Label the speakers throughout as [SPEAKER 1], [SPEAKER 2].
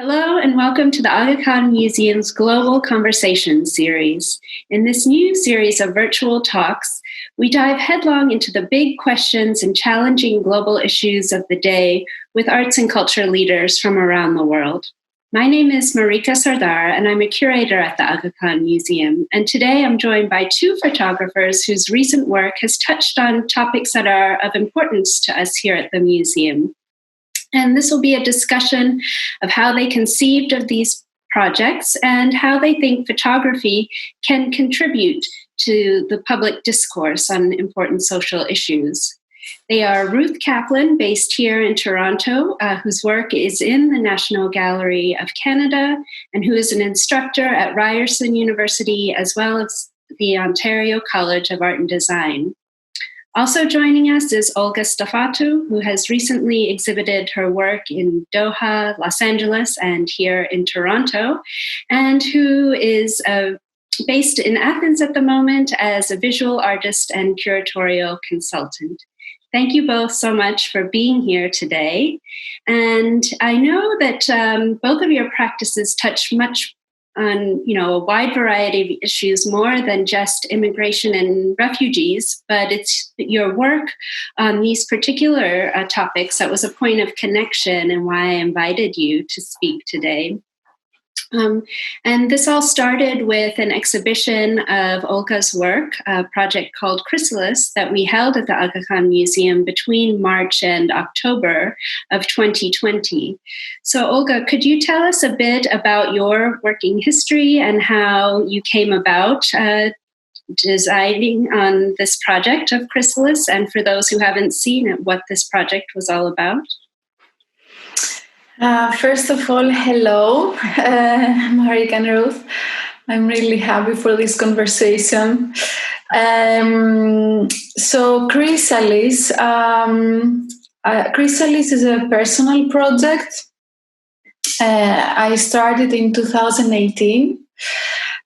[SPEAKER 1] Hello and welcome to the Aga Khan Museum's Global Conversation series. In this new series of virtual talks, we dive headlong into the big questions and challenging global issues of the day with arts and culture leaders from around the world. My name is Marika Sardar, and I'm a curator at the Aga Khan Museum. And today I'm joined by two photographers whose recent work has touched on topics that are of importance to us here at the museum. And this will be a discussion of how they conceived of these projects and how they think photography can contribute to the public discourse on important social issues. They are Ruth Kaplan, based here in Toronto, whose work is in the National Gallery of Canada, and who is an instructor at Ryerson University, as well as the Ontario College of Art and Design. Also joining us is Olga Stefatou, who has recently exhibited her work in Doha, Los Angeles, and here in Toronto, and who is based in Athens at the moment as a visual artist and curatorial consultant. Thank you both so much for being here today. And I know that both of your practices touch much on, a wide variety of issues, more than just immigration and refugees, but it's your work on these particular topics that was a point of connection and why I invited you to speak today. And this all started with an exhibition of Olga's work, a project called Chrysalis that we held at the Aga Khan Museum between March and October of 2020. So Olga, could you tell us a bit about your working history and how you came about designing on this project of Chrysalis, and for those who haven't seen it, what this project was all about?
[SPEAKER 2] First of all, hello, Marika and Ruth. I'm really happy for this conversation. So Chrysalis, Chrysalis is a personal project. I started in 2018,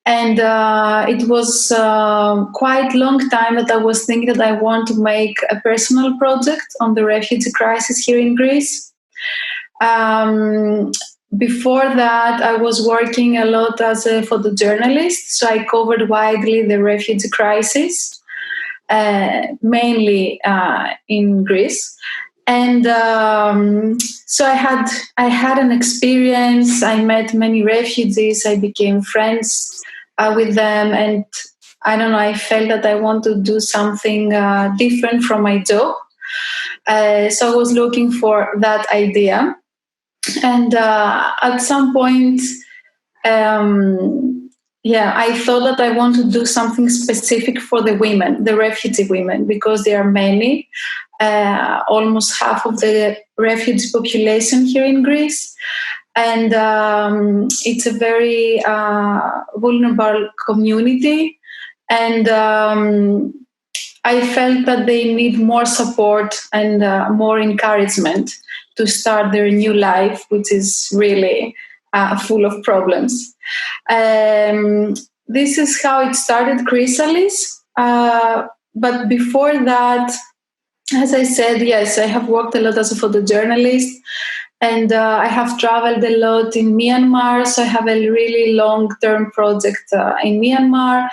[SPEAKER 2] and it was quite a long time that I was thinking that I want to make a personal project on the refugee crisis here in Greece. Before that, I was working a lot as a photojournalist, so I covered widely the refugee crisis, mainly in Greece. And so I had an experience. I met many refugees. I became friends with them, and I felt that I want to do something different from my job. So I was looking for that idea. And at some point, I thought that I want to do something specific for the women, the refugee women, because there are many, almost half of the refugee population here in Greece. And it's a very vulnerable community. And I felt that they need more support and more encouragement to start their new life, which is really full of problems. This is how it started, Chrysalis. But before that, as I said, yes, I have worked a lot as a photojournalist, and I have traveled a lot in Myanmar. So I have a really long-term project in Myanmar.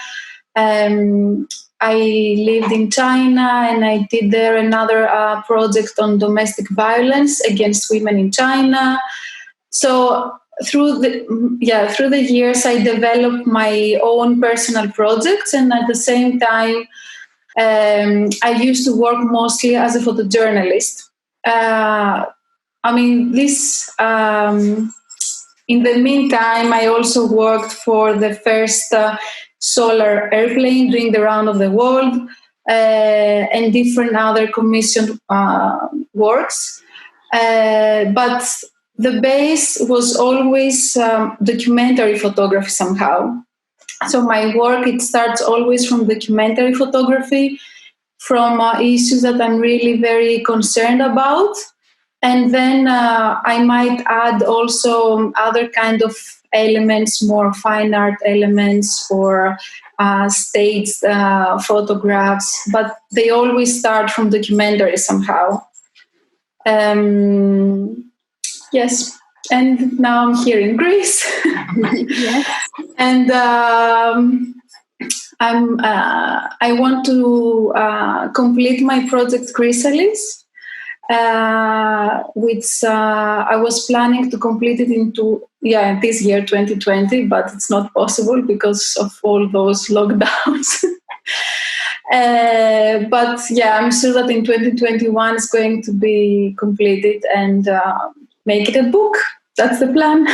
[SPEAKER 2] I lived in China, and I did there another project on domestic violence against women in China. So through the years, I developed my own personal projects, and at the same time, I used to work mostly as a photojournalist. In the meantime, I also worked for the first solar airplane doing the round of the world, and different other commissioned works. But the base was always documentary photography somehow. So my work, it starts always from documentary photography, from issues that I'm really very concerned about. And then I might add also other kind of elements, more fine art elements, or staged photographs, but they always start from documentary somehow. Yes. and now I'm here in Greece.
[SPEAKER 1] Yes.
[SPEAKER 2] And I want to complete my project Chrysalis, which I was planning to complete it this year 2020, but it's not possible because of all those lockdowns. But yeah, I'm sure that in 2021 it's going to be completed and make it a book. That's the plan.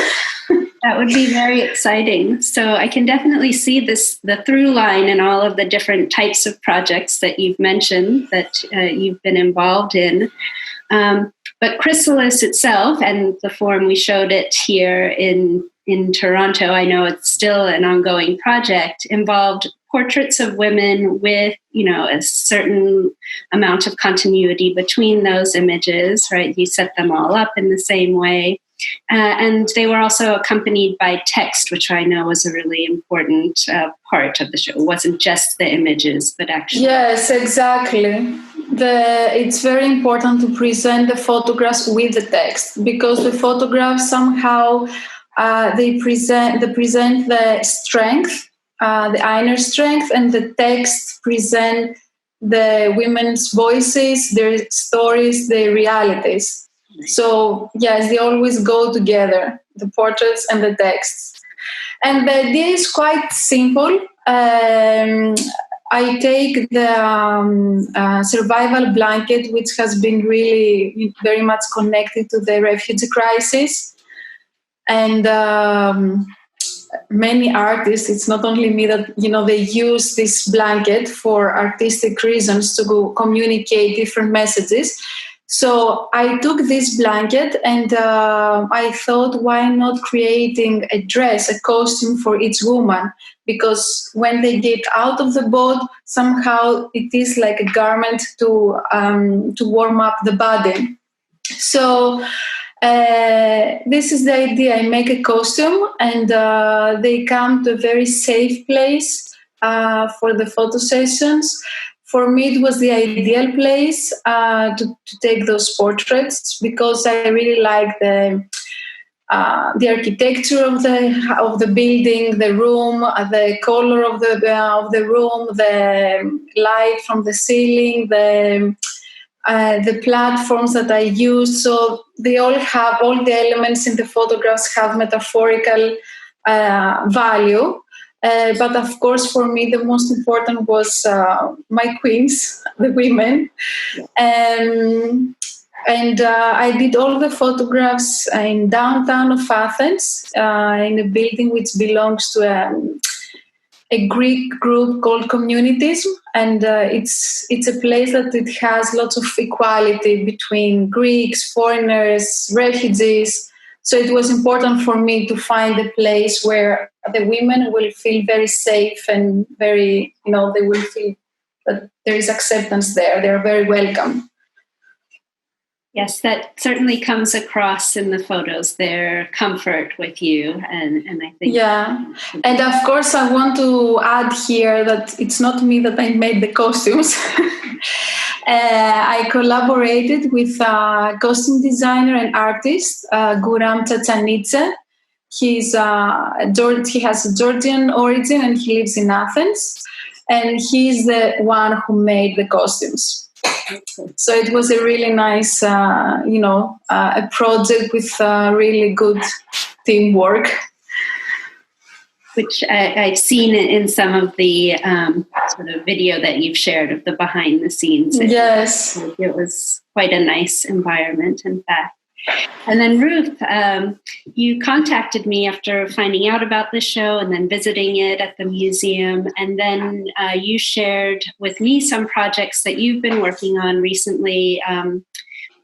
[SPEAKER 1] That would be very exciting. So I can definitely see the through line in all of the different types of projects that you've mentioned that you've been involved in. But Chrysalis itself, and the form we showed it here in Toronto, I know it's still an ongoing project, involved portraits of women with, a certain amount of continuity between those images, right? You set them all up in the same way. And they were also accompanied by text, which I know was a really important part of the show. It wasn't just the images, but actually.
[SPEAKER 2] Yes, exactly. It's very important to present the photographs with the text, because the photographs somehow they present the strength, the inner strength, and the text present the women's voices, their stories, their realities. So yes, they always go together, the portraits and the texts. And the idea is quite simple. I take the survival blanket, which has been really very much connected to the refugee crisis. And many artists, it's not only me, that they use this blanket for artistic reasons to communicate different messages. So I took this blanket and I thought, why not creating a dress, a costume for each woman? Because when they get out of the boat, somehow it is like a garment to warm up the body. So this is the idea. I make a costume and they come to a very safe place for the photo sessions. For me, it was the ideal place to take those portraits, because I really like the architecture of the building, the room, the color of the room, the light from the ceiling, the platforms that I use. So they all the elements in the photographs have metaphorical value. But of course, for me, the most important was my queens, the women. And I did all the photographs in downtown of Athens, in a building which belongs to a Greek group called Communitism. And it's a place that it has lots of equality between Greeks, foreigners, refugees. So it was important for me to find a place where the women will feel very safe and very, they will feel that there is acceptance there. They're very welcome.
[SPEAKER 1] Yes, that certainly comes across in the photos, their comfort with you. And I think...
[SPEAKER 2] Yeah. And of course, I want to add here that it's not me that I made the costumes. I collaborated with a costume designer and artist, Guram Tsatsanidze. He has a Georgian origin and he lives in Athens. And he's the one who made the costumes. So it was a really nice, a project with really good teamwork.
[SPEAKER 1] Which I've seen in some of the sort of video that you've shared of the behind the scenes.
[SPEAKER 2] Yes.
[SPEAKER 1] It was quite a nice environment, in fact. And then Ruth, you contacted me after finding out about the show and then visiting it at the museum. And then you shared with me some projects that you've been working on recently,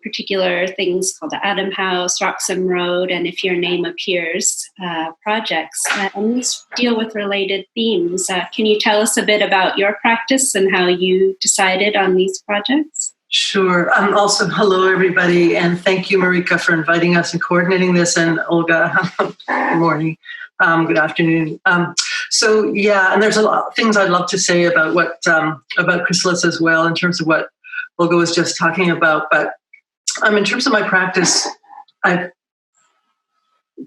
[SPEAKER 1] particular things called the Adam House, Roxham Road, and If Your Name Appears projects. And these deal with related themes. Can you tell us a bit about your practice and how you decided on these projects?
[SPEAKER 3] Sure. Also, hello, everybody. And thank you, Marika, for inviting us and coordinating this. And Olga, good morning. Good afternoon. And there's a lot of things I'd love to say about about Chrysalis as well, in terms of what Olga was just talking about. But in terms of my practice,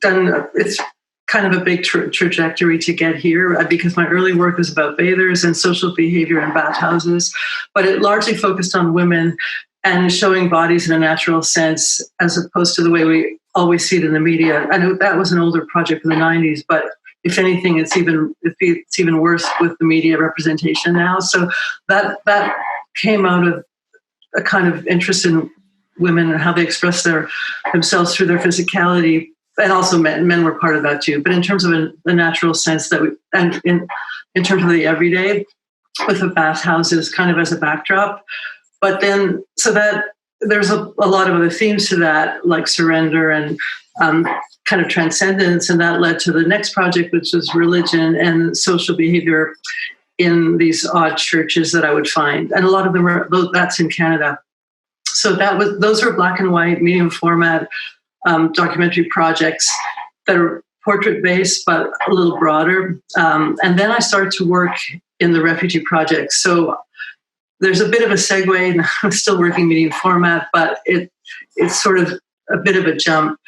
[SPEAKER 3] it's kind of a big trajectory to get here because my early work was about bathers and social behavior in bathhouses, but it largely focused on women and showing bodies in a natural sense as opposed to the way we always see it in the media. I know that was an older project in the 90s, but if anything, it's even worse with the media representation now. So that came out of a kind of interest in women and how they express themselves through their physicality. And also men were part of that too. But in terms of the natural sense and in terms of the everyday, with the bathhouses kind of as a backdrop. But then, so that there's a lot of other themes to that, like surrender and kind of transcendence. And that led to the next project, which was religion and social behavior in these odd churches that I would find. And a lot of them that's in Canada. So those are black and white, medium format documentary projects that are portrait-based, but a little broader. And then I started to work in the refugee project. So there's a bit of a segue, and I'm still working medium format, but it's sort of a bit of a jump.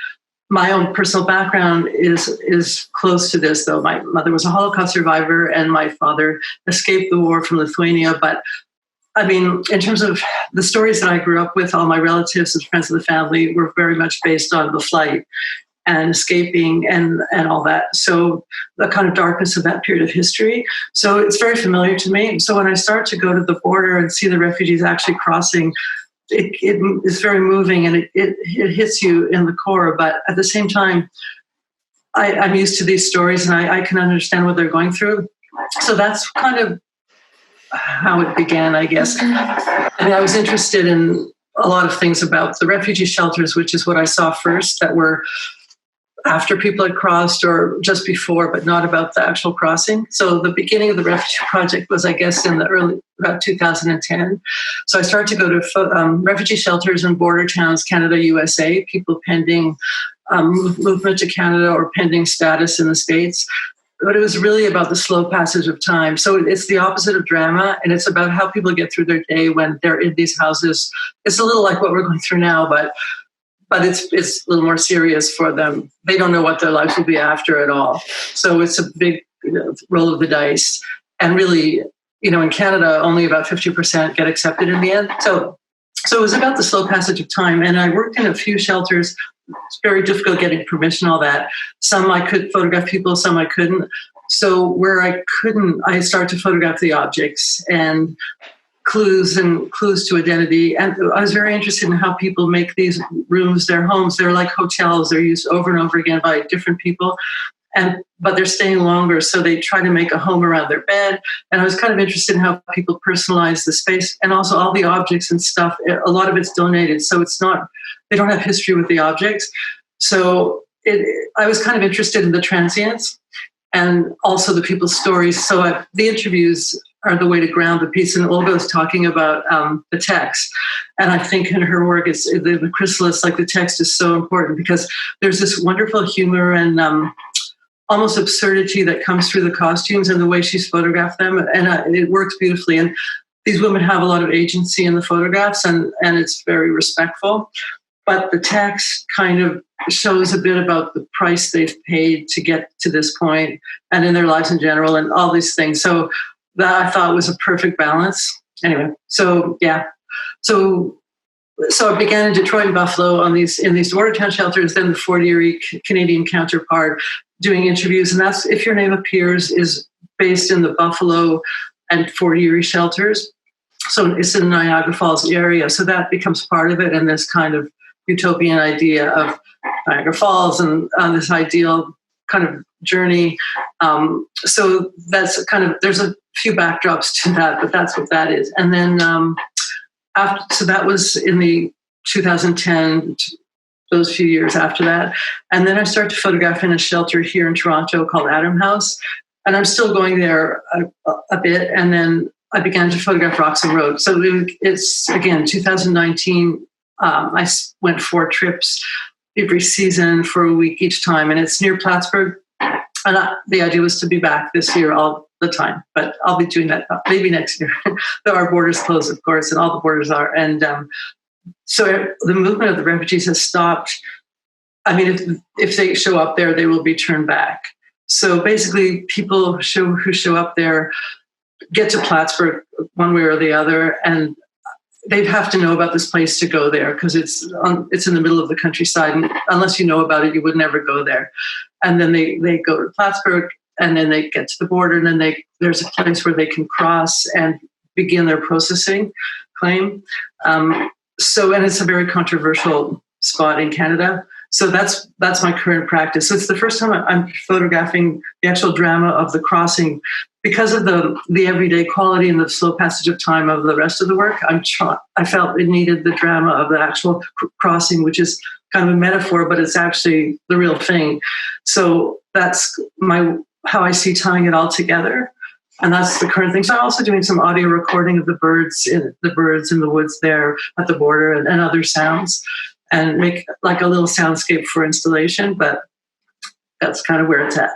[SPEAKER 3] My own personal background is close to this, though. My mother was a Holocaust survivor, and my father escaped the war from Lithuania. But I mean, in terms of the stories that I grew up with, all my relatives and friends of the family were very much based on the flight and escaping and all that. So the kind of darkness of that period of history. So it's very familiar to me. So when I start to go to the border and see the refugees actually crossing, it is very moving, and it hits you in the core. But at the same time, I'm used to these stories, and I can understand what they're going through. So that's kind of how it began, I guess. I mean, I was interested in a lot of things about the refugee shelters, which is what I saw first, that were after people had crossed or just before, but not about the actual crossing. So the beginning of the refugee project was, I guess, in the early, about 2010. So I started to go to refugee shelters in border towns, Canada, USA, people pending movement to Canada or pending status in the States. But it was really about the slow passage of time. So it's the opposite of drama, and it's about how people get through their day when they're in these houses. It's a little like what we're going through now, but it's a little more serious for them. They don't know what their lives will be after at all. So it's a big roll of the dice. And really, in Canada, only about 50% get accepted in the end. So it was about the slow passage of time. And I worked in a few shelters. It's very difficult getting permission, all that. Some I could photograph people, some I couldn't. So where I couldn't, I started to photograph the objects and clues to identity. And I was very interested in how people make these rooms their homes. They're like hotels. They're used over and over again by different people. But they're staying longer, so they try to make a home around their bed. And I was kind of interested in how people personalize the space, and also all the objects and stuff. A lot of it's donated, so they don't have history with the objects. So I was kind of interested in the transients and also the people's stories. So the interviews are the way to ground the piece. And Olga was talking about the text. And I think in her work, it's the Chrysalis, like the text is so important because there's this wonderful humor and almost absurdity that comes through the costumes and the way she's photographed them. And it works beautifully. And these women have a lot of agency in the photographs, and it's very respectful. But the text kind of shows a bit about the price they've paid to get to this point and in their lives in general and all these things. So that I thought was a perfect balance. Anyway, so yeah. So I began in Detroit and Buffalo in these border town shelters, then the Fort Erie Canadian counterpart, doing interviews. And that's If Your Name Appears is based in the Buffalo and Fort Erie shelters. So it's in the Niagara Falls area. So that becomes part of it, and this kind of utopian idea of Niagara Falls and this ideal kind of journey. So that's there's a few backdrops to that, but that's what that is. And then so that was in the 2010, those few years after that. And then I started to photograph in a shelter here in Toronto called Adam House. And I'm still going there a bit. And then I began to photograph Roxham Road. So it's, again, 2019. I went 4 trips every season for a week each time. And it's near Plattsburgh. And the idea was to be back this year all the time. But I'll be doing that maybe next year. Though our borders closed, of course, and all the borders are. And so the movement of the refugees has stopped I mean, if they show up there, they will be turned back. So basically, people who show up there get to Plattsburgh one way or the other, and they'd have to know about this place to go there because it's in the middle of the countryside, and unless you know about it, you would never go there. And then they go to Plattsburgh, and then they get to the border, and then there's a place where they can cross and begin their processing claim. And it's a very controversial spot in Canada. So that's my current practice. So it's the first time I'm photographing the actual drama of the crossing. Because of the everyday quality and the slow passage of time of the rest of the work, I felt it needed the drama of the actual crossing, which is kind of a metaphor, but it's actually the real thing. So that's how I see tying it all together. And that's the current thing. So I'm also doing some audio recording of the birds in the woods there at the border and other sounds, and make like a little soundscape for installation. But that's kind of where it's at.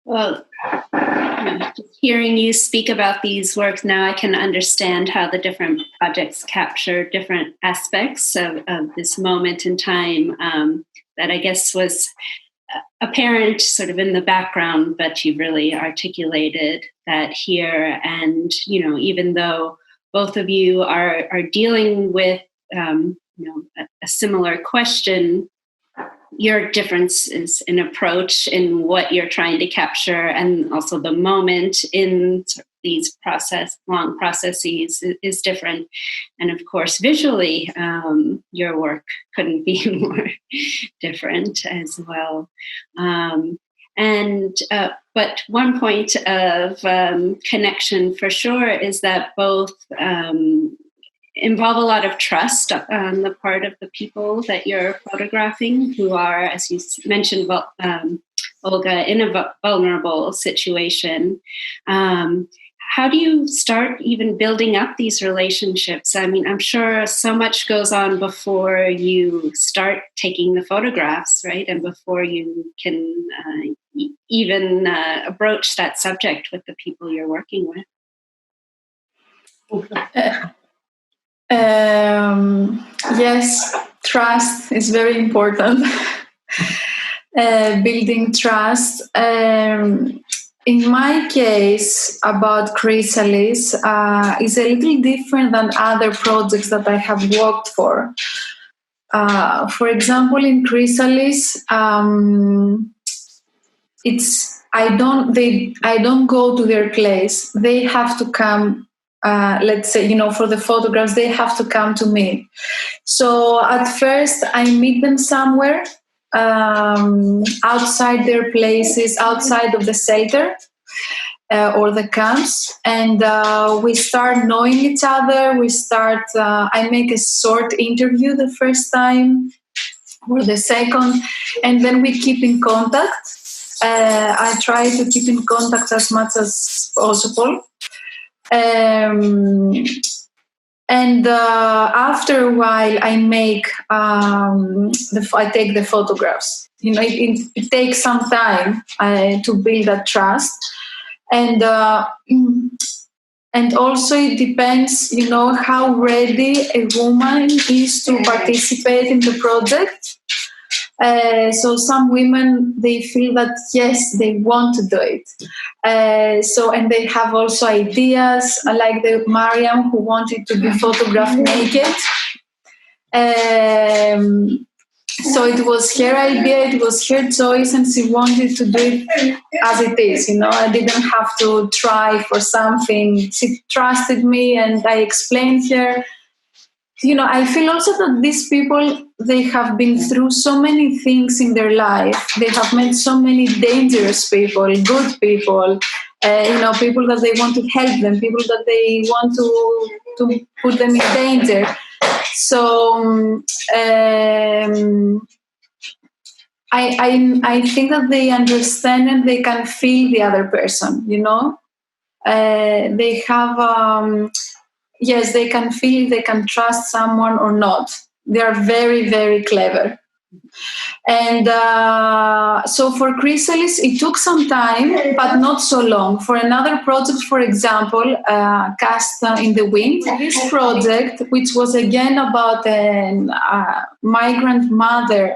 [SPEAKER 1] Well, just hearing you speak about these works now, I can understand how the different projects capture different aspects of this moment in time that I guess was apparent sort of in the background, but you really articulated that here. And, even though both of you are dealing with, a similar question, your difference is in approach in what you're trying to capture, and also the moment in these long processes is different. And of course, visually, your work couldn't be more different as well. But one point of connection for sure is that both involve a lot of trust on the part of the people that you're photographing, who are, as you mentioned, Olga, in a vulnerable situation. How do you start even building up these relationships? I mean, I'm sure so much goes on before you start taking the photographs, right? And before you can even broach that subject with the people you're working with.
[SPEAKER 2] Yes, trust is very important. Building trust. In my case, about Chrysalis, is a little different than other projects that I have worked for. For example, in Chrysalis, I don't go to their place. They have to come. Let's say, for the photographs, they have to come to me. So at first, I meet them somewhere outside their places, outside of the shelter or the camps, and we start knowing each other. I make a short interview the first time or the second, and then we keep in contact. I try to keep in contact as much as possible. And after a while, I take the photographs. It takes some time to build that trust, and also it depends, how ready a woman is to participate in the project. So some women, they feel that yes, they want to do it. And they have also ideas, like the Mariam who wanted to be photographed naked. So it was her idea, it was her choice, and she wanted to do it as it is. I didn't have to try for something. She trusted me, and I explained her. I feel also that these people, they have been through so many things in their life. They have met so many dangerous people, good people, people that they want to help them, people that they want to put them in danger. So I think that they understand and they can feel the other person, They have... Yes, they can feel they can trust someone or not. They are very, very clever. And so for Chrysalis, it took some time, but not so long. For another project, for example, Cast in the Wind, this project, which was again about a migrant mother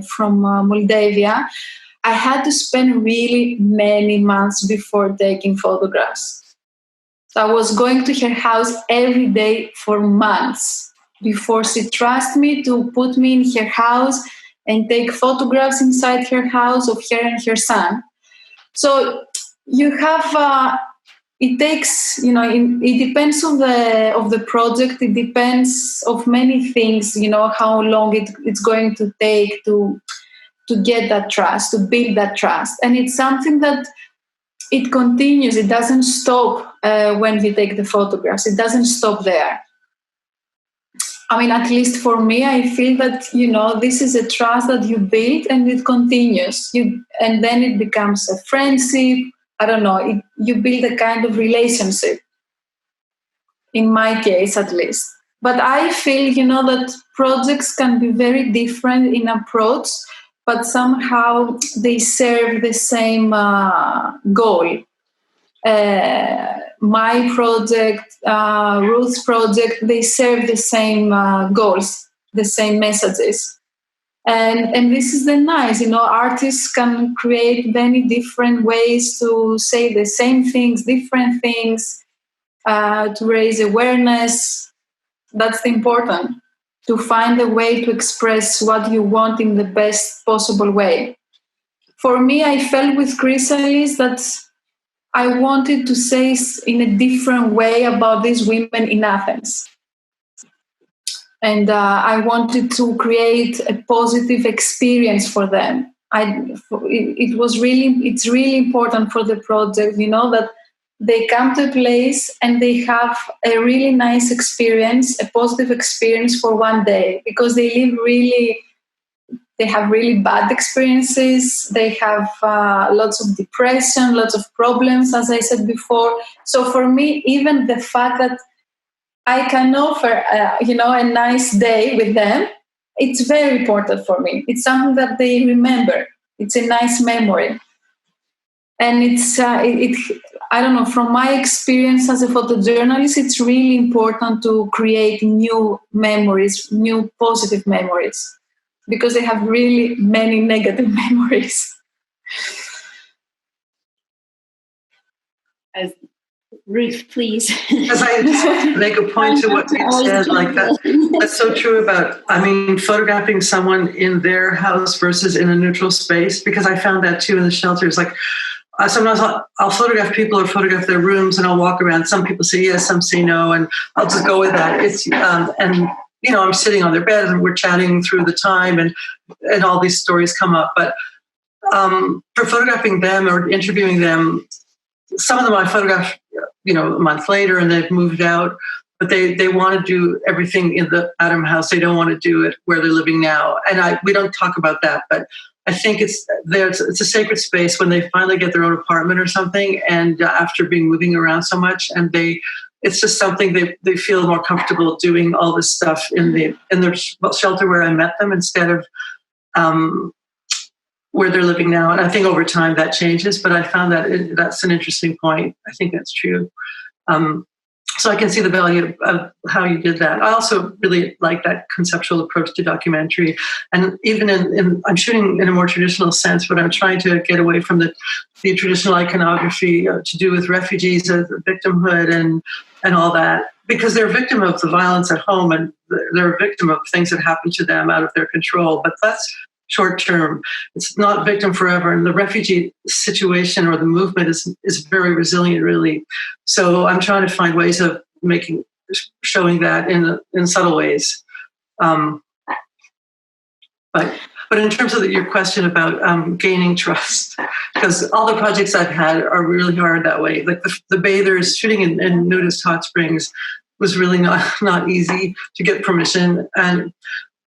[SPEAKER 2] from Moldavia, I had to spend really many months before taking photographs. So I was going to her house every day for months before she trusted me to put me in her house and take photographs inside her house of her and her son. So you have, it takes, it depends on the project. It depends of many things, how long it's going to take to get that trust, to build that trust. And it's something that it continues. It doesn't stop when we take the photographs. It doesn't stop there. I mean, at least for me, I feel that, this is a trust that you build and it continues. And then it becomes a friendship. I don't know. You build a kind of relationship, in my case, at least. But I feel, that projects can be very different in approach, but somehow they serve the same goal. My project, Ruth's project, they serve the same goals, the same messages. And this is the nice, artists can create many different ways to say the same things, different things, to raise awareness. That's the important, to find a way to express what you want in the best possible way. For me, I felt with Chrysalis that I wanted to say in a different way about these women in Athens. And I wanted to create a positive experience for them. It's really important for the project, that they come to a place and they have a really nice experience, a positive experience for one day, because they have really bad experiences. They have lots of depression, lots of problems, as I said before. So for me, even the fact that I can offer, a nice day with them, it's very important for me. It's something that they remember. It's a nice memory. And it's, I don't know, from my experience as a photojournalist, it's really important to create new memories, new positive memories, because they have really many negative memories.
[SPEAKER 1] Ruth, please.
[SPEAKER 3] As I just make a point to what you said, like that's so true about, photographing someone in their house versus in a neutral space, because I found that too in the shelters. Like sometimes I'll photograph people or photograph their rooms and I'll walk around. Some people say yes, some say no, and I'll just go with that. It's I'm sitting on their bed and we're chatting through the time and all these stories come up. But for photographing them or interviewing them, some of them I photographed, a month later and they've moved out, but they want to do everything in the Adam house. They don't want to do it where they're living now. And we don't talk about that, but I think it's a sacred space when they finally get their own apartment or something. And after moving around so much, and it's just something they feel more comfortable doing all this stuff in their shelter where I met them instead of where they're living now. And I think over time that changes, but I found that that's an interesting point. I think that's true. So I can see the value of how you did that. I also really like that conceptual approach to documentary. And even I'm shooting in a more traditional sense, but I'm trying to get away from the traditional iconography to do with refugees, victimhood and all that, because they're a victim of the violence at home and they're a victim of things that happen to them out of their control. But that's short term. It's not victim forever. And the refugee situation or the movement is very resilient, really. So I'm trying to find ways of showing that in subtle ways. But in terms of your question about gaining trust, because all the projects I've had are really hard that way. Like the bathers shooting in nudist hot springs was really not easy to get permission. And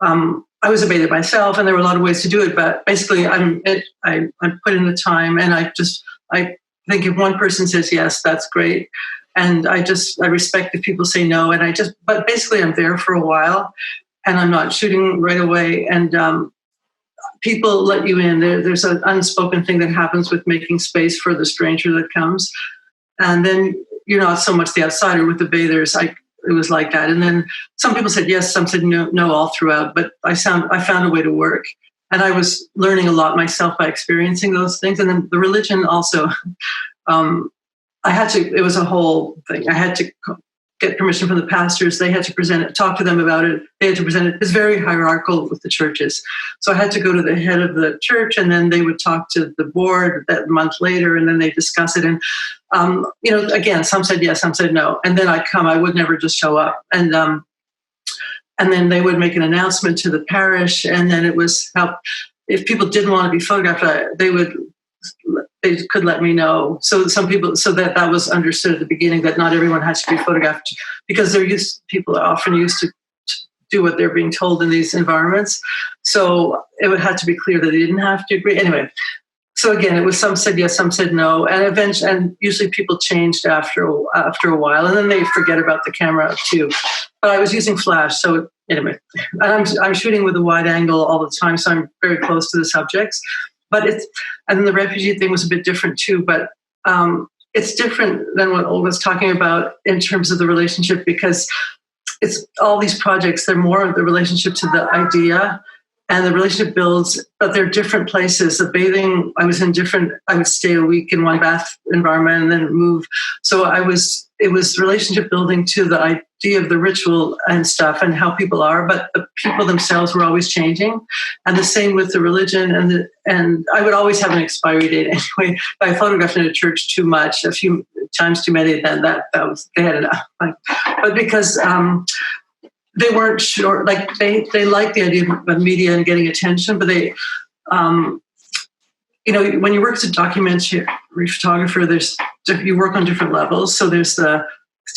[SPEAKER 3] I was a bather myself, and there were a lot of ways to do it. But basically, I put in the time, and I think if one person says yes, that's great, and I respect if people say no, but basically, I'm there for a while, and I'm not shooting right away, and people let you in. There's an unspoken thing that happens with making space for the stranger that comes. And then you're not so much the outsider. With the bathers, it was like that. And then some people said yes, some said no all throughout. But I found a way to work. And I was learning a lot myself by experiencing those things. And then the religion also, it was a whole thing. I had to get permission from the pastors. They had to present it, talk to them about it. They had to present it. It's very hierarchical with the churches. So I had to go to the head of the church, and then they would talk to the board that month later, and then they discuss it. And, again, some said yes, some said no. And then I would never just show up. And then they would make an announcement to the parish, and then it was how, if people didn't want to be photographed, they could let me know. So some people, so that was understood at the beginning, that not everyone has to be photographed, because people are often used to do what they're being told in these environments. So it would have to be clear that they didn't have to agree. Anyway, so again, it was some said yes, some said no, and usually people changed after a while, and then they forget about the camera too. But I was using flash, so anyway, and I'm shooting with a wide angle all the time, so I'm very close to the subjects. But and then the refugee thing was a bit different too, but it's different than what Olga was talking about in terms of the relationship, because it's all these projects, they're more of the relationship to the idea, and the relationship builds, but they're different places. The bathing, I would stay a week in one bath environment and then move. So it was relationship building to the idea of the ritual and stuff and how people are, but the people themselves were always changing. And the same with the religion, and I would always have an expiry date anyway. If I photographed in a church too much, a few times too many, then they had enough. But because they weren't sure, like they liked the idea of media and getting attention, but they, when you work as a documentary photographer, you work on different levels. So there's the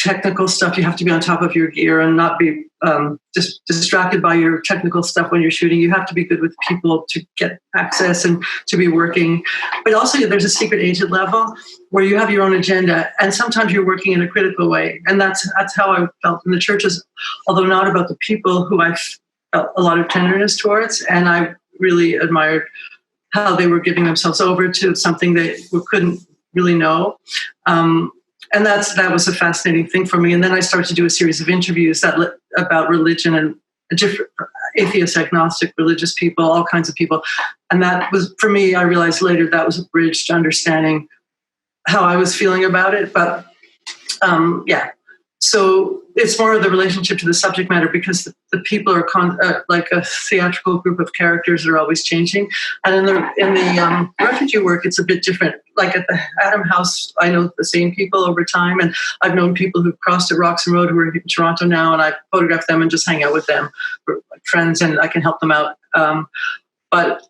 [SPEAKER 3] technical stuff. You have to be on top of your gear and not be just distracted by your technical stuff when you're shooting. You have to be good with people to get access and to be working. But also there's a secret agent level where you have your own agenda, and sometimes you're working in a critical way. And that's how I felt in the churches, although not about the people who I felt a lot of tenderness towards. And I really admired how they were giving themselves over to something they couldn't really know. And that was a fascinating thing for me. And then I started to do a series of interviews about religion and different atheist, agnostic, religious people, all kinds of people. And that was, for me, I realized later that was a bridge to understanding how I was feeling about it. But so it's more of the relationship to the subject matter, because the people are like a theatrical group of characters that are always changing. And in the refugee work, it's a bit different. Like at the Adam House, I know the same people over time, and I've known people who've crossed at Roxham Road who are in Toronto now, and I photograph them and just hang out with them. We're like friends, and I can help them out. But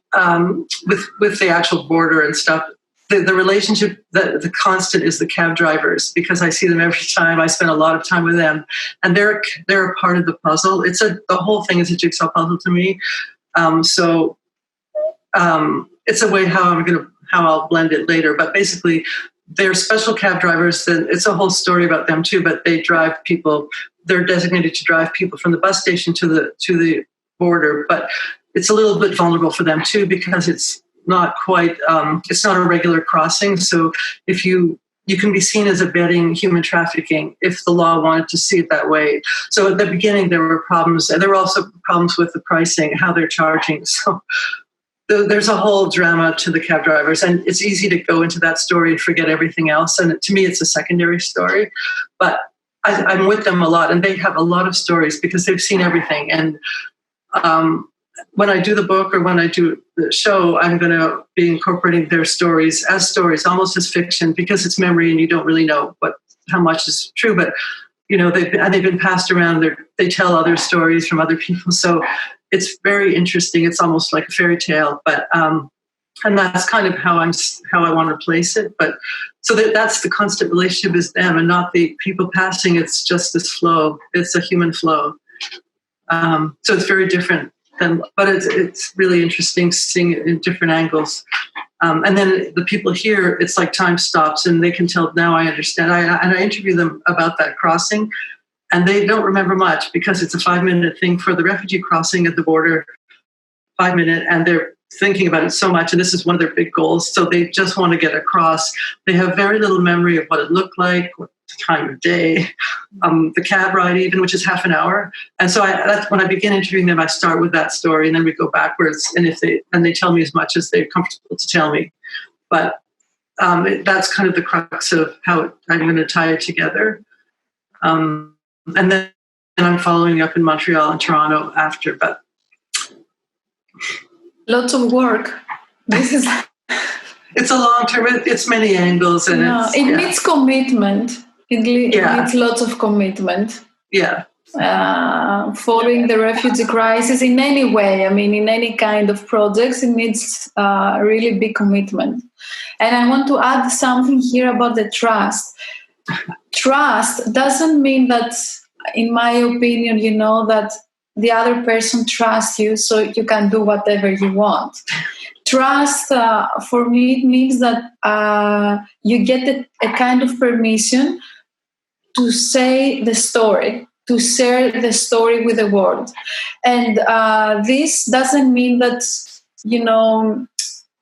[SPEAKER 3] with the actual border and stuff, the relationship, the constant is the cab drivers, because I see them every time. I spend a lot of time with them, and they're a part of the puzzle. The whole thing is a jigsaw puzzle to me. It's a way how I'll blend it later. But basically, they're special cab drivers. It's a whole story about them too. But they drive people. They're designated to drive people from the bus station to the border. But it's a little bit vulnerable for them too, because it's not quite, it's not a regular crossing. So if you can be seen as abetting human trafficking if the law wanted to see it that way. So at the beginning, there were problems, and there were also problems with the pricing, how they're charging. So there's a whole drama to the cab drivers, and it's easy to go into that story and forget everything else. And to me, it's a secondary story, but I'm with them a lot, and they have a lot of stories because they've seen everything. And when I do the book or when I do the show, I'm going to be incorporating their stories, almost as fiction, because it's memory and you don't really know how much is true. But they've been passed around. They tell other stories from other people, so it's very interesting. It's almost like a fairy tale. But and that's kind of how I want to place it. But so that's the constant relationship is them and not the people passing. It's just this flow. It's a human flow. So it's very different. But it's really interesting seeing it in different angles. And then the people here, it's like time stops and they can tell, now I understand. I interview them about that crossing, and they don't remember much because it's a 5-minute thing for the refugee crossing at the border, 5 minutes, and thinking about it so much, and this is one of their big goals. So they just want to get across. They have very little memory of what it looked like, what the time of day, the cab ride even, which is half an hour. And so that's when I begin interviewing them, I start with that story, and then we go backwards. And they tell me as much as they're comfortable to tell me. But that's kind of the crux of how I'm going to tie it together. And then I'm following up in Montreal and Toronto after, but
[SPEAKER 2] lots of work. This is
[SPEAKER 3] it's a long term. It's many angles, and
[SPEAKER 2] it needs commitment. It needs lots of commitment.
[SPEAKER 3] Yeah.
[SPEAKER 2] Following the refugee crisis in any way, I mean, in any kind of projects, it needs really big commitment. And I want to add something here about the trust. Trust doesn't mean that, in my opinion, that the other person trusts you so you can do whatever you want. Trust, for me, it means that you get a kind of permission to say the story, to share the story with the world. And this doesn't mean that,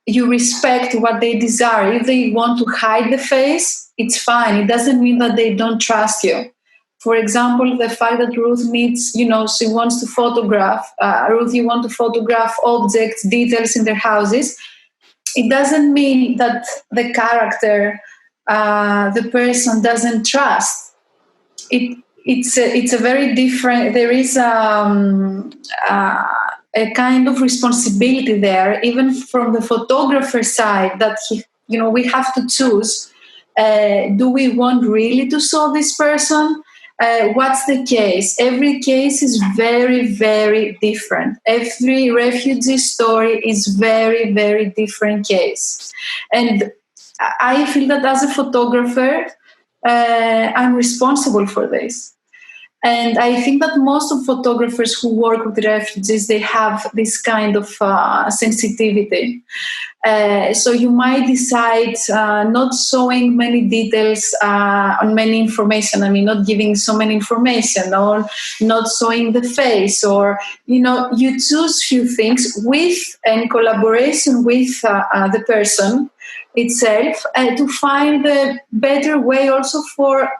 [SPEAKER 2] you respect what they desire. If they want to hide the face, it's fine. It doesn't mean that they don't trust you. For example, the fact that Ruth needs, she wants to photograph, Ruth, you want to photograph objects, details in their houses. It doesn't mean that the character, the person doesn't trust. It's a very different, there is a kind of responsibility there, even from the photographer side, that we have to choose. Do we want really to show this person? What's the case? Every case is very, very different. Every refugee story is very, very different case. And I feel that as a photographer, I'm responsible for this. And I think that most of photographers who work with refugees, they have this kind of sensitivity. So you might decide not showing many details on many information. I mean, not giving so many information, or not showing the face, or, you choose few things in collaboration with the person itself to find a better way also for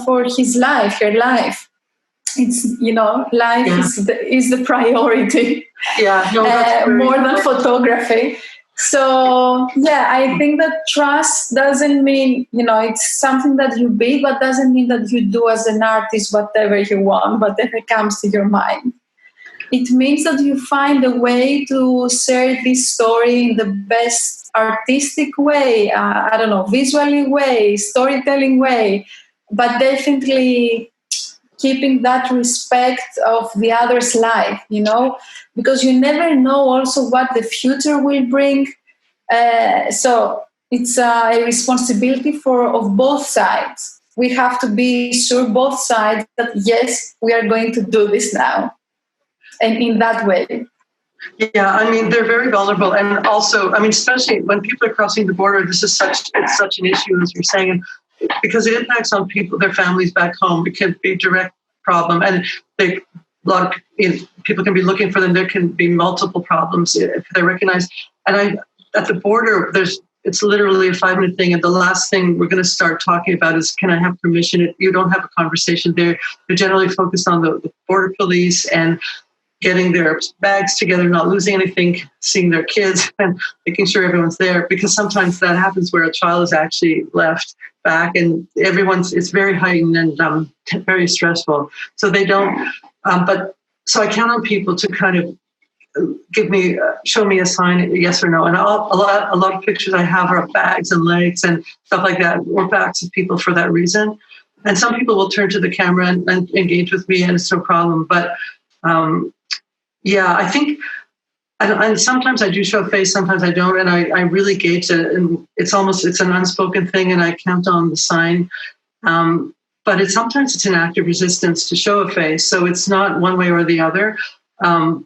[SPEAKER 2] for his life, her life. It's, life is the priority.
[SPEAKER 3] Yeah, no,
[SPEAKER 2] more than photography. So, I think that trust doesn't mean, it's something that you be, but doesn't mean that you do as an artist whatever you want, whatever comes to your mind. It means that you find a way to share this story in the best artistic way, visually way, storytelling way, but definitely keeping that respect of the other's life, because you never know also what the future will bring. So it's a responsibility of both sides. We have to be sure, both sides, that yes, we are going to do this now, and in that way.
[SPEAKER 3] Yeah, I mean, they're very vulnerable. And also, I mean, especially when people are crossing the border, it's such an issue, as you're saying, because it impacts on people, their families back home. It can be a direct problem. And a lot of people can be looking for them. There can be multiple problems if they're recognized. And at the border, it's literally a 5-minute thing. And the last thing we're going to start talking about is, can I have permission? You don't have a conversation there. They're generally focused on the border police and getting their bags together, not losing anything, seeing their kids, and making sure everyone's there. Because sometimes that happens where a child is actually left back, and it's very heightened and very stressful. So they don't, so I count on people to kind of show me a sign, yes or no. And a lot of pictures I have are of bags and legs and stuff like that, or backs of people for that reason. And some people will turn to the camera and engage with me, and it's no problem. But I think, and sometimes I do show face, sometimes I don't, and I really gauge it, and it's an unspoken thing, and I count on the sign. But sometimes it's an act of resistance to show a face, so it's not one way or the other. And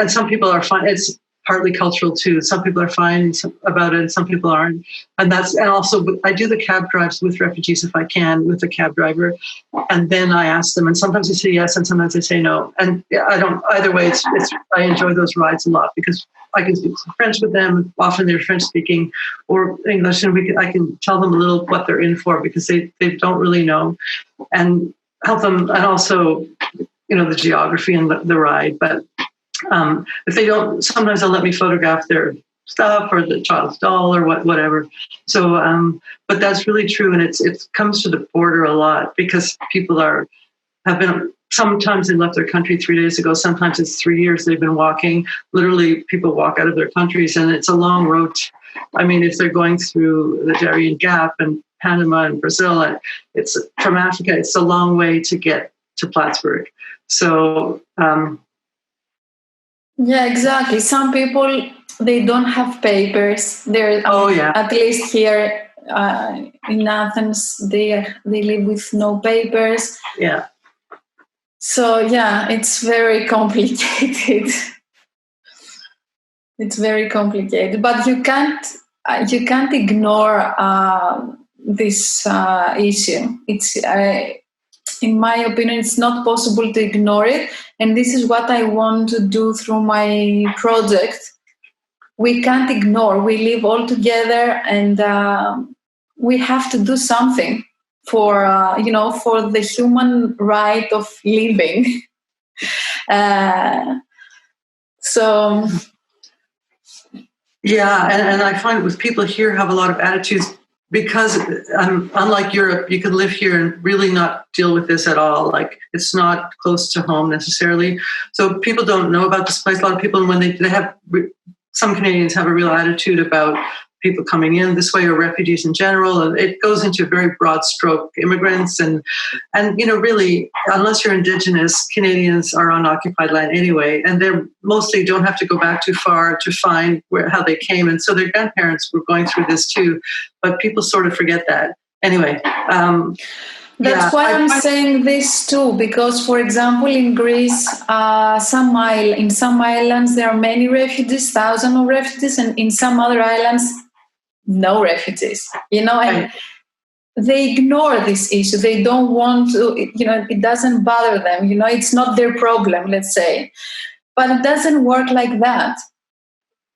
[SPEAKER 3] some people are fine. It's partly cultural too. Some people are fine about it, and some people aren't. And also I do the cab drives with refugees if I can, with the cab driver, and then I ask them, and sometimes they say yes, and sometimes they say no. And I don't either way. I enjoy those rides a lot because I can speak French with them. Often they're French speaking or English, and I can tell them a little what they're in for because they don't really know, and help them, and also the geography and the ride, but. If they don't, sometimes they'll let me photograph their stuff or the child's doll or whatever. So, but that's really true, and it comes to the border a lot because people have been. Sometimes they left their country 3 days ago. Sometimes it's 3 years they've been walking. Literally, people walk out of their countries, and it's a long road. I mean, if they're going through the Darien Gap and Panama and Brazil, and it's from Africa, it's a long way to get to Plattsburgh. So.
[SPEAKER 2] Yeah, exactly. Some people, they don't have papers. At least here in Athens, they live with no papers.
[SPEAKER 3] Yeah.
[SPEAKER 2] So yeah, it's very complicated. It's very complicated, but you can't ignore this issue. It's. In my opinion, it's not possible to ignore it. And this is what I want to do through my project. We can't ignore. We live all together, and we have to do something for the human right of living. So.
[SPEAKER 3] Yeah, and I find with people here have a lot of attitudes. Because unlike Europe, you can live here and really not deal with this at all. Like it's not close to home necessarily. So people don't know about this place. A lot of people, when they have, some Canadians have a real attitude about people coming in this way or refugees in general. And it goes into a very broad stroke, immigrants and really, unless you're Indigenous, Canadians are on occupied land anyway. And they mostly don't have to go back too far to find how they came. And so their grandparents were going through this too. But people sort of forget that. Anyway.
[SPEAKER 2] That's why I'm saying this too, because, for example, in Greece, in some islands, there are many refugees, thousands of refugees, and in some other islands, no refugees, and they ignore this issue. They don't want to, it doesn't bother them, it's not their problem, let's say. But it doesn't work like that.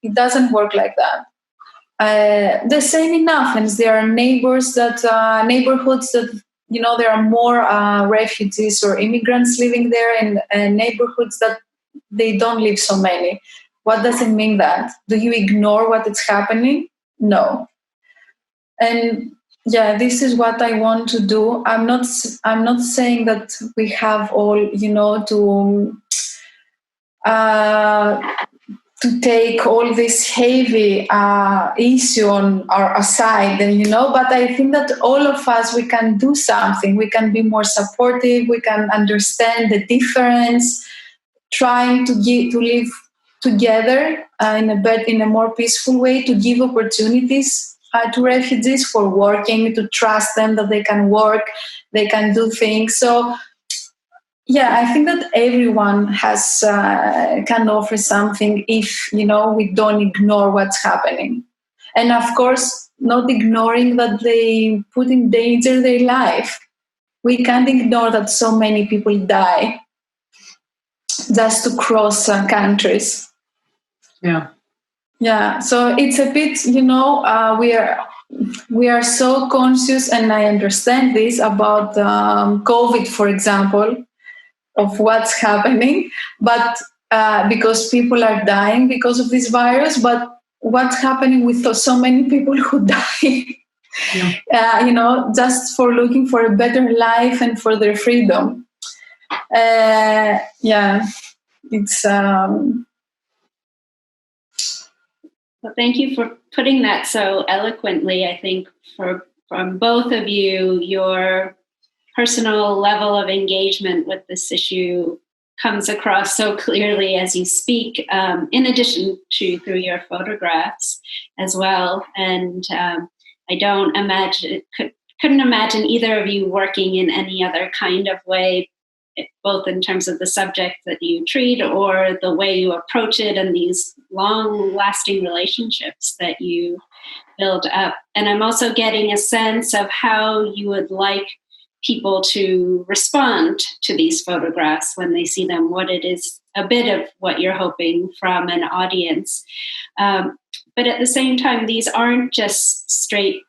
[SPEAKER 2] It doesn't work like that. The same in Athens. There are neighborhoods that there are more refugees or immigrants living there, and neighborhoods that they don't live so many. What does it mean that? Do you ignore what is happening? No. And yeah, this is what I want to do. I'm not saying that we have all, to take all this heavy issue on our side, but I think that all of us, we can do something. We can be more supportive. We can understand the difference, trying to live together in a more peaceful way, to give opportunities to refugees for working, to trust them that they can work, they can do things. So yeah, I think that everyone can offer something if, we don't ignore what's happening. And of course, not ignoring that they put in danger their life. We can't ignore that so many people die just to cross countries.
[SPEAKER 3] Yeah.
[SPEAKER 2] Yeah, so it's a bit, we are so conscious, and I understand this about COVID, for example, of what's happening, but because people are dying because of this virus, but what's happening with so many people who die, just for looking for a better life and for their freedom. It's...
[SPEAKER 1] Well, thank you for putting that so eloquently. I think from both of you, your personal level of engagement with this issue comes across so clearly as you speak, in addition to through your photographs as well. And I couldn't imagine either of you working in any other kind of way both in terms of the subject that you treat or the way you approach it and these long-lasting relationships that you build up. And I'm also getting a sense of how you would like people to respond to these photographs when they see them, what it is, a bit of what you're hoping from an audience. But at the same time, these aren't just straight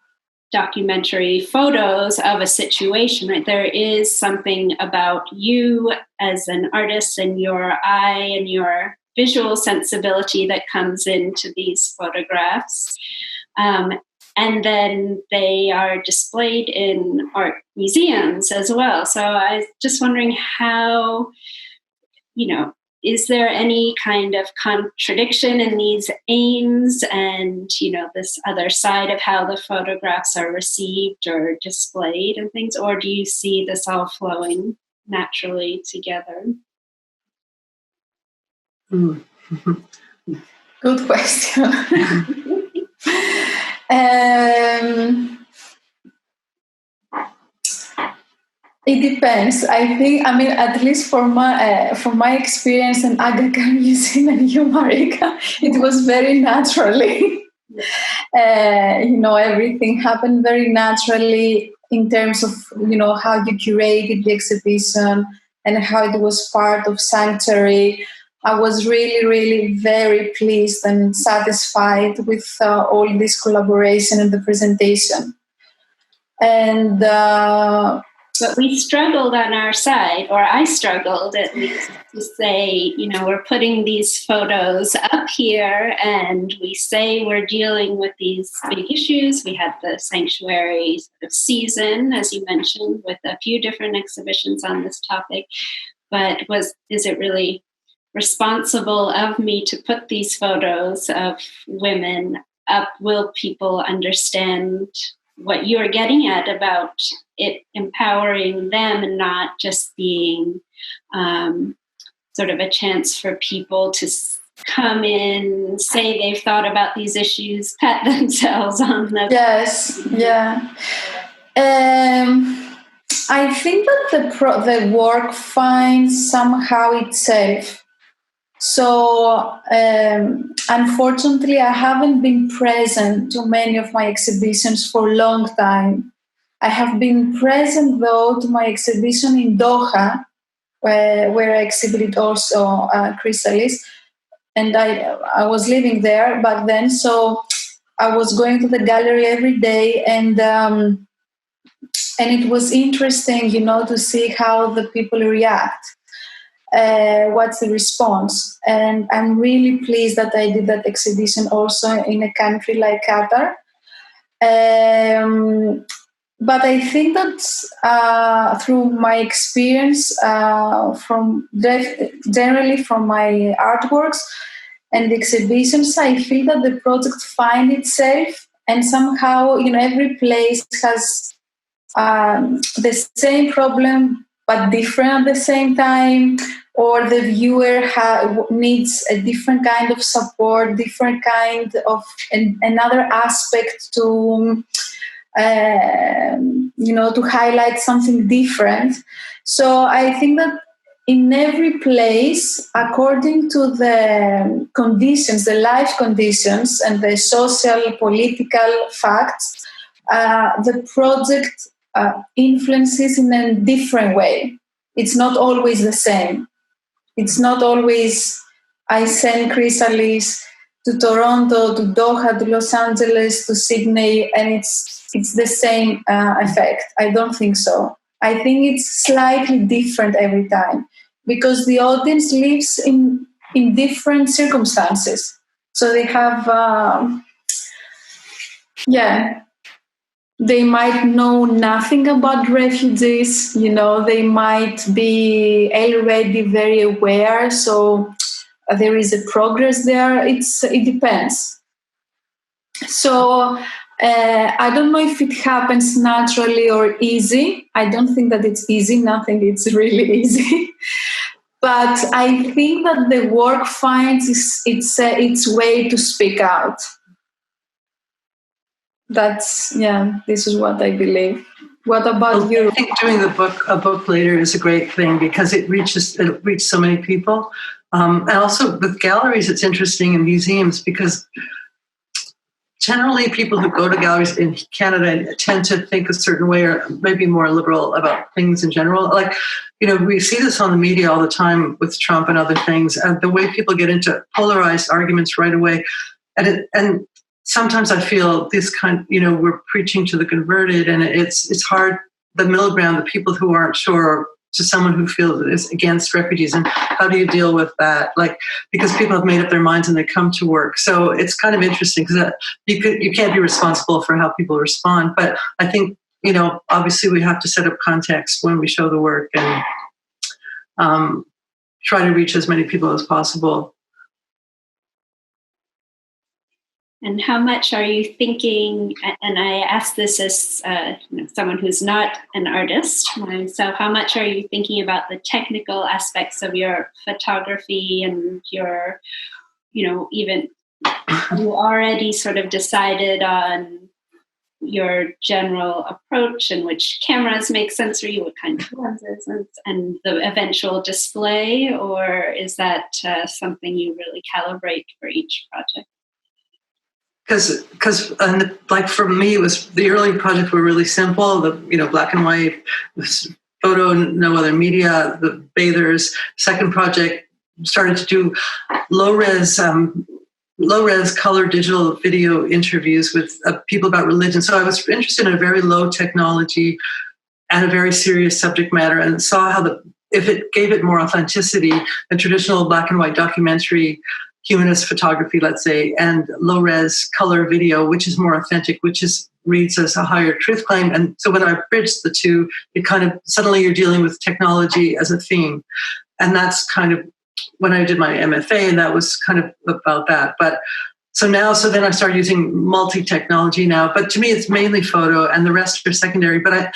[SPEAKER 1] documentary photos of a situation, right? There is something about you as an artist and your eye and your visual sensibility that comes into these photographs. And then they are displayed in art museums as well. So I was just wondering how, is there any kind of contradiction in these aims and, this other side of how the photographs are received or displayed and things? Or do you see this all flowing naturally together?
[SPEAKER 2] Good question. It depends. At least from my experience in Aga Khan Museum and you, Marika, it was very naturally. Everything happened very naturally in terms of, how you curated the exhibition and how it was part of Sanctuary. I was really, really very pleased and satisfied with all this collaboration and the presentation. And
[SPEAKER 1] but we struggled on our side, or I struggled at least, to say, we're putting these photos up here and we say we're dealing with these big issues. We had the sanctuary sort of season, as you mentioned, with a few different exhibitions on this topic. But is it really responsible of me to put these photos of women up? Will people understand what you're getting at about it empowering them and not just being sort of a chance for people to come in, say they've thought about these issues, pat themselves on them?
[SPEAKER 2] Yes, yeah. I think that the work finds somehow itself. So, unfortunately, I haven't been present to many of my exhibitions for a long time. I have been present, though, to my exhibition in Doha, where I exhibited also Chrysalis. And I was living there back then, so I was going to the gallery every day, and it was interesting, to see how the people react. What's the response? And I'm really pleased that I did that exhibition also in a country like Qatar. But I think that through my experience, generally from my artworks and exhibitions, I feel that the project finds itself, and somehow, every place has the same problem but different at the same time, or the viewer needs a different kind of support, different kind of another aspect to to highlight something different. So I think that in every place, according to the conditions, the life conditions and the social, political facts, the project influences in a different way. It's not always the same. It's not always I send Chrysalis to Toronto, to Doha, to Los Angeles, to Sydney, and it's the same effect. I don't think so. I think it's slightly different every time because the audience lives in different circumstances. So they have, they might know nothing about refugees, they might be already very aware. So there is a progress there. It depends. So I don't know if it happens naturally or easy. I don't think that it's easy. Nothing is really easy. But I think that the work finds its way to speak out. This is what I believe. What about you?
[SPEAKER 3] I think doing a book later is a great thing because it reaches so many people. And also with galleries, it's interesting in museums because generally people who go to galleries in Canada tend to think a certain way or maybe more liberal about things in general. Like, we see this on the media all the time with Trump and other things, and the way people get into polarized arguments right away. And sometimes I feel this we're preaching to the converted, and it's hard, the middle ground, the people who aren't sure, to someone who feels is against refugees, and how do you deal with that? Like, because people have made up their minds and they come to work. So it's kind of interesting because you can't be responsible for how people respond. But I think, obviously we have to set up context when we show the work and try to reach as many people as possible.
[SPEAKER 1] And how much are you thinking, and I ask this as someone who's not an artist, so how much are you thinking about the technical aspects of your photography and your, even you already sort of decided on your general approach and which cameras make sense for you, what kind of lenses, and the eventual display, or is that something you really calibrate for each project?
[SPEAKER 3] Because like for me, it was the early projects were really simple. The black and white photo, no other media. The bathers. Second project started to do low res color digital video interviews with people about religion. So I was interested in a very low technology and a very serious subject matter, and saw how if it gave it more authenticity than traditional black and white documentary, humanist photography, let's say, and low-res color video, which is more authentic, which reads as a higher truth claim. And so when I bridged the two, it kind of, suddenly you're dealing with technology as a theme. And that's kind of when I did my MFA, and that was kind of about that. But so then I started using multi-technology now, but to me it's mainly photo and the rest are secondary. But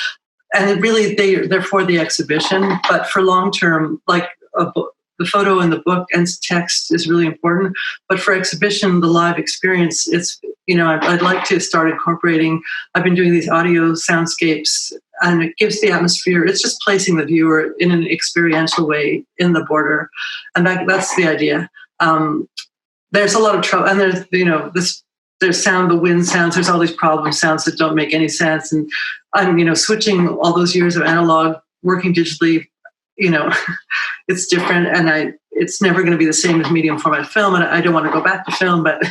[SPEAKER 3] they're for the exhibition, but for long-term, like a book, the photo and the book and text is really important. But for exhibition, the live experience, it's, I'd like to start incorporating, I've been doing these audio soundscapes, and it gives the atmosphere. It's just placing the viewer in an experiential way in the border. And that's the idea. There's a lot of trouble, and there's sound, the wind sounds, there's all these problem sounds that don't make any sense. And I'm, switching all those years of analog, working digitally, it's different, and it's never going to be the same as medium format film, and I don't want to go back to film. But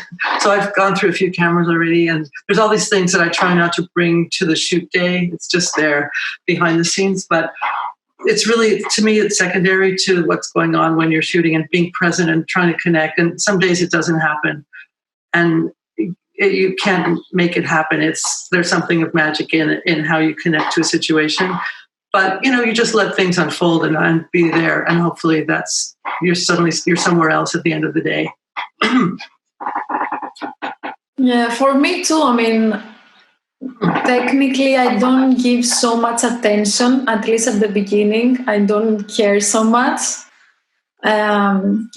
[SPEAKER 3] so I've gone through a few cameras already, and there's all these things that I try not to bring to the shoot day. It's just there behind the scenes, but it's really, to me, it's secondary to what's going on when you're shooting and being present and trying to connect. And some days it doesn't happen, and you can't make it happen. There's something of magic in how you connect to a situation. But, you just let things unfold and be there. And hopefully you're somewhere else at the end of the day.
[SPEAKER 2] Yeah, for me too. I mean, technically, I don't give so much attention, at least at the beginning. I don't care so much. The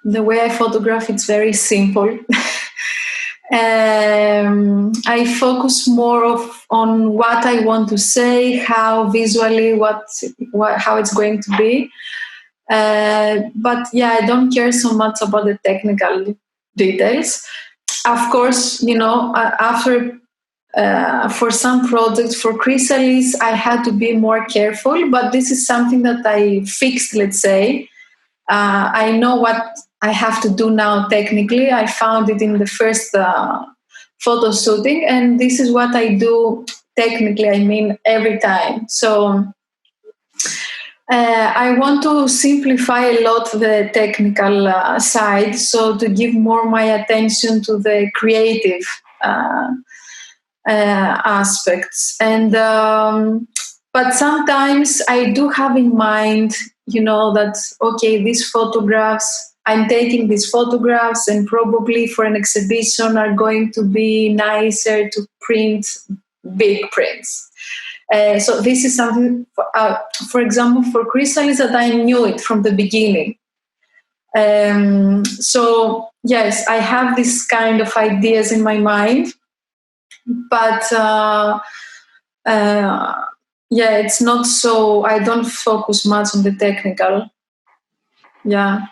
[SPEAKER 2] way I photograph, it's very simple. I focus more on what I want to say, how visually, how it's going to be. But I don't care so much about the technical details. Of course, after for some projects, for Chrysalis, I had to be more careful. But this is something that I fixed. Let's say I know what I have to do now technically. I found it in the first photo shooting, and this is what I do technically, every time. So I want to simplify a lot the technical side, so to give more my attention to the creative aspects. And but sometimes I do have in mind, that, okay, these photographs, I'm taking these photographs and probably for an exhibition are going to be nicer to print big prints. So this is something, for example, for Chrysalis, that I knew it from the beginning. So yes, I have this kind of ideas in my mind, but it's not so, I don't focus much on the technical. Yeah.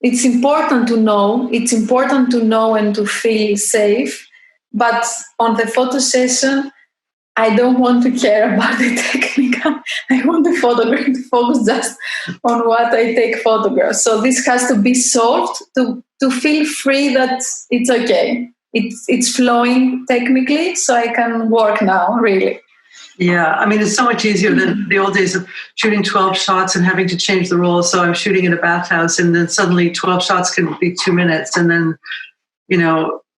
[SPEAKER 2] It's important to know and to feel safe. But on the photo session, I don't want to care about the technical. I want the photograph to focus just on what I take photographs. So this has to be solved to feel free that it's okay. It's flowing technically, so I can work now, really.
[SPEAKER 3] Yeah, I mean, it's so much easier than the old days of shooting 12 shots and having to change the roll. So I'm shooting in a bathhouse, and then suddenly 12 shots can be 2 minutes, and then,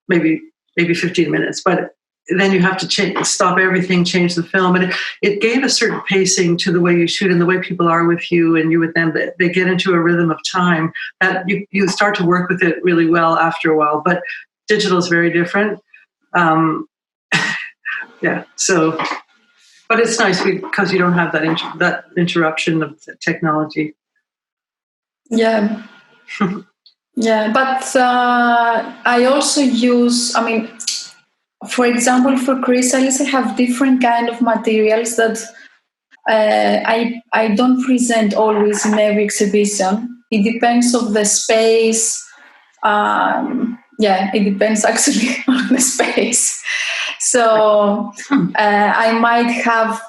[SPEAKER 3] maybe 15 minutes. But then you have to stop everything, change the film. And it gave a certain pacing to the way you shoot and the way people are with you and you with them. They get into a rhythm of time that you start to work with it really well after a while. But digital is very different. So... But it's nice because you don't have that interruption of the technology.
[SPEAKER 2] Yeah. Yeah, but I also use, for example, for Chrysalis, I have different kind of materials that I don't present always in every exhibition. It depends on the space. It depends actually on the space. So I might have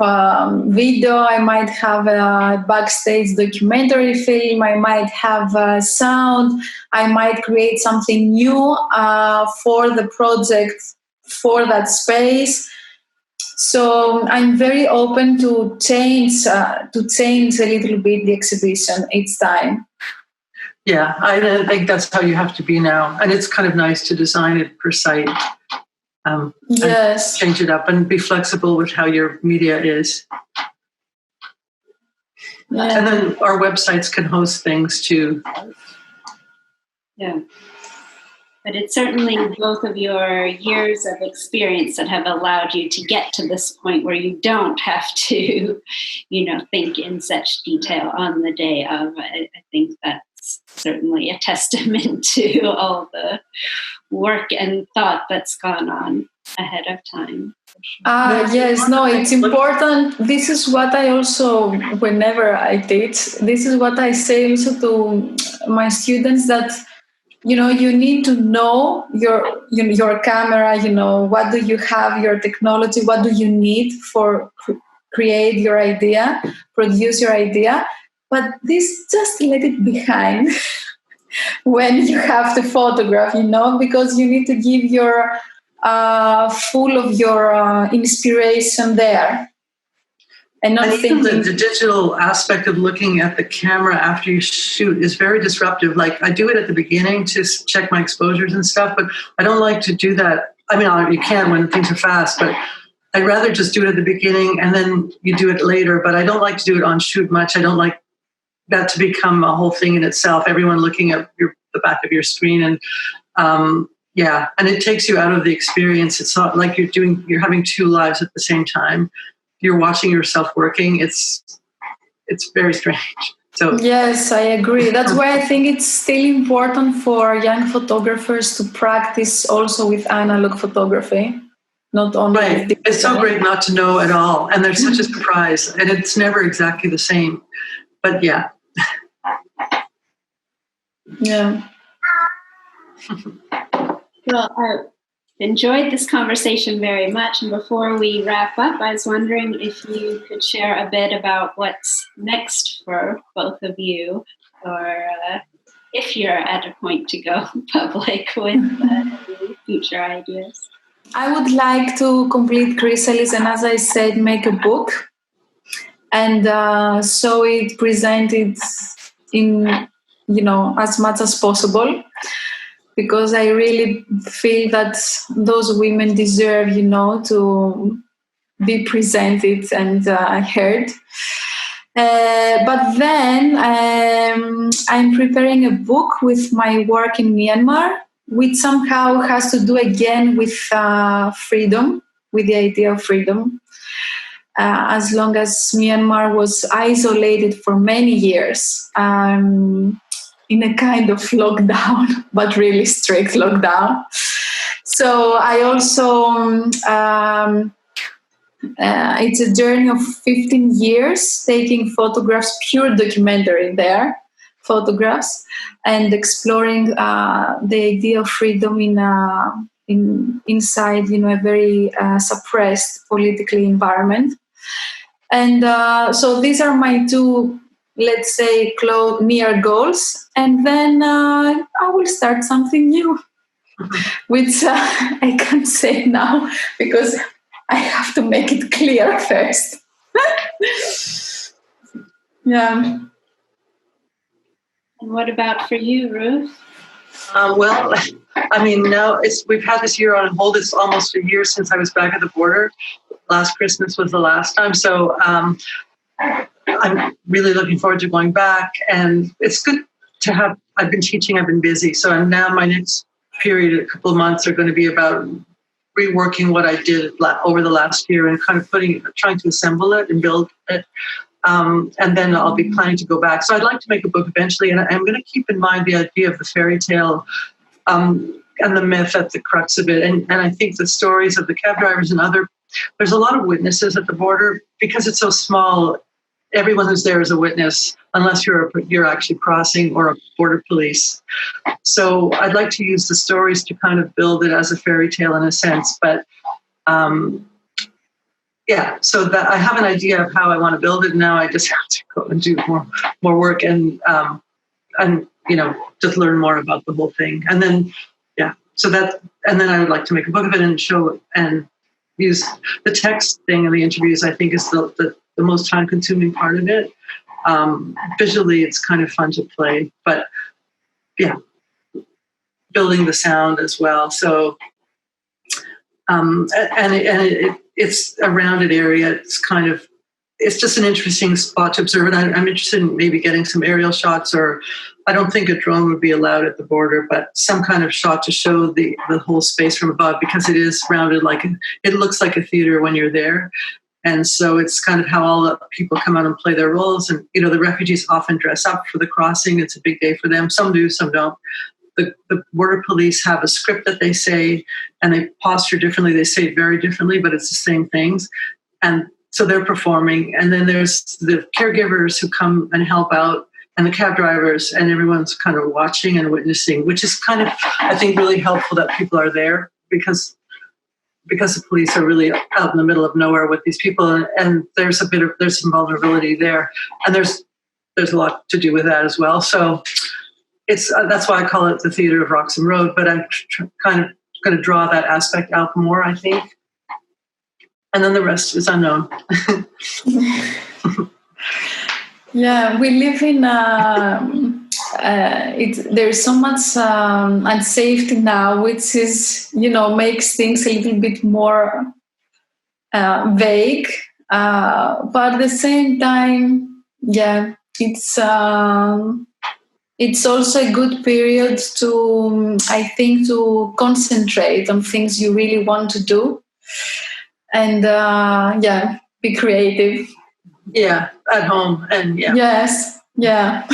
[SPEAKER 2] video, I might have a backstage documentary film, I might have sound, I might create something new for the project, for that space. So I'm very open to change a little bit the exhibition each time.
[SPEAKER 3] Yeah, I think that's how you have to be now. And it's kind of nice to design it per site.
[SPEAKER 2] Yes.
[SPEAKER 3] Change it up and be flexible with how your media is. Yeah. And then our websites can host things too.
[SPEAKER 1] Yeah. But it's certainly both of your years of experience that have allowed you to get to this point where you don't have to, think in such detail on the day of. I think that's certainly a testament to all the work and thought that's gone on ahead of time.
[SPEAKER 2] Yes, no, it's important. This is what I also, whenever I teach, this is what I say also to my students, that you need to know your camera, what do you have, your technology, what do you need for create your idea, produce your idea. But this, just let it behind when you have to photograph, because you need to give your full of your inspiration there. And
[SPEAKER 3] even the digital aspect of looking at the camera after you shoot is very disruptive. Like, I do it at the beginning to check my exposures and stuff, but I don't like to do that. I mean, you can when things are fast, but I'd rather just do it at the beginning and then you do it later. But I don't like to do it on shoot much. I don't like that to become a whole thing in itself. Everyone looking at the back of your screen, and and it takes you out of the experience. It's not like you're having two lives at the same time. You're watching yourself working. It's very strange. So
[SPEAKER 2] yes, I agree. That's why I think it's still important for young photographers to practice also with analog photography, not only.
[SPEAKER 3] Right. It's so great not to know at all, and there's such a surprise, and it's never exactly the same. But yeah.
[SPEAKER 2] Yeah.
[SPEAKER 1] Well, I enjoyed this conversation very much. And before we wrap up, I was wondering if you could share a bit about what's next for both of you, or if you're at a point to go public with future ideas.
[SPEAKER 2] I would like to complete Chrysalis, and as I said, make a book. And so it presented in, as much as possible, because I really feel that those women deserve, to be presented and heard. But then I'm preparing a book with my work in Myanmar, which somehow has to do again with freedom, with the idea of freedom. As long as Myanmar was isolated for many years, in a kind of lockdown, but really strict lockdown. So I also It's a journey of 15 years, taking photographs, pure documentary there, photographs, and exploring the idea of freedom inside, a very suppressed politically environment. And so these are my two, let's say, near goals. And then I will start something new, which I can't say now because I have to make it clear first. Yeah.
[SPEAKER 1] And what about for you, Ruth?
[SPEAKER 3] Well, I mean, now we've had this year on hold. It's almost a year since I was back at the border. Last Christmas was the last time. So I'm really looking forward to going back. And it's good to have, I've been teaching, I've been busy. So now my next period, a couple of months, are going to be about reworking what I did over the last year and kind of trying to assemble it and build it. And then I'll be planning to go back. So I'd like to make a book eventually, and I'm going to keep in mind the idea of the fairy tale and the myth at the crux of it. And I think the stories of the cab drivers and there's a lot of witnesses at the border. Because it's so small, everyone who's there is a witness, unless you're actually crossing or a border police. So I'd like to use the stories to kind of build it as a fairy tale in a sense. But yeah, so that I have an idea of how I want to build it. Now I just have to go and do more work and just learn more about the whole thing. And then and then I would like to make a book of it and show and use the text thing in the interviews. I think is the most time consuming part of it. Visually, it's kind of fun to play, but yeah, building the sound as well. So, it's a rounded area. It's just an interesting spot to observe. And I'm interested in maybe getting some aerial shots, or I don't think a drone would be allowed at the border, but some kind of shot to show the whole space from above, because it is rounded, it looks like a theater when you're there. And so it's kind of how all the people come out and play their roles. And, the refugees often dress up for the crossing. It's a big day for them. Some do, some don't. The border police have a script that they say, and they posture differently. They say it very differently, but it's the same things. And so they're performing. And then there's the caregivers who come and help out, and the cab drivers, and everyone's kind of watching and witnessing, which is kind of, I think, really helpful that people are there, because the police are really out in the middle of nowhere with these people, and there's some vulnerability there, and there's a lot to do with that as well. So that's why I call it the Theater of Roxham Road, but I'm kind of going to draw that aspect out more, I think, and then the rest is unknown.
[SPEAKER 2] Yeah, we live in there's so much unsafety now, which is, makes things a little bit more vague. But at the same time, yeah, it's also a good period to, I think, to concentrate on things you really want to do, and be creative.
[SPEAKER 3] Yeah, at home, and yeah.
[SPEAKER 2] Yes, yeah.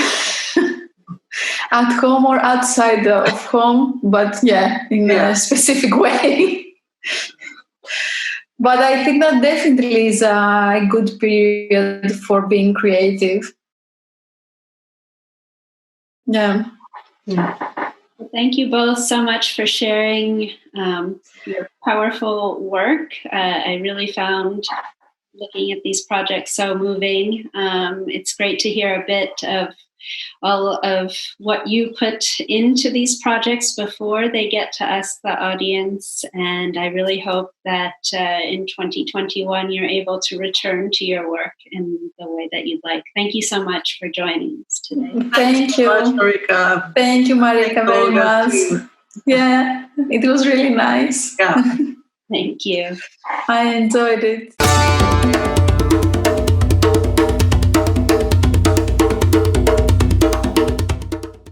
[SPEAKER 2] At home or outside of home, but in a specific way. But I think that definitely is a good period for being creative. Yeah.
[SPEAKER 1] Well, thank you both so much for sharing your powerful work. I really found looking at these projects so moving. It's great to hear a bit of all of what you put into these projects before they get to us, the audience. And I really hope that in 2021 you're able to return to your work in the way that you'd like. Thank you so much for joining us today.
[SPEAKER 2] Thank you.
[SPEAKER 3] Thank you so much, Marika.
[SPEAKER 2] Thank you, Marika, very much. Yeah, it was really nice.
[SPEAKER 3] Yeah.
[SPEAKER 1] Thank you.
[SPEAKER 2] I enjoyed it.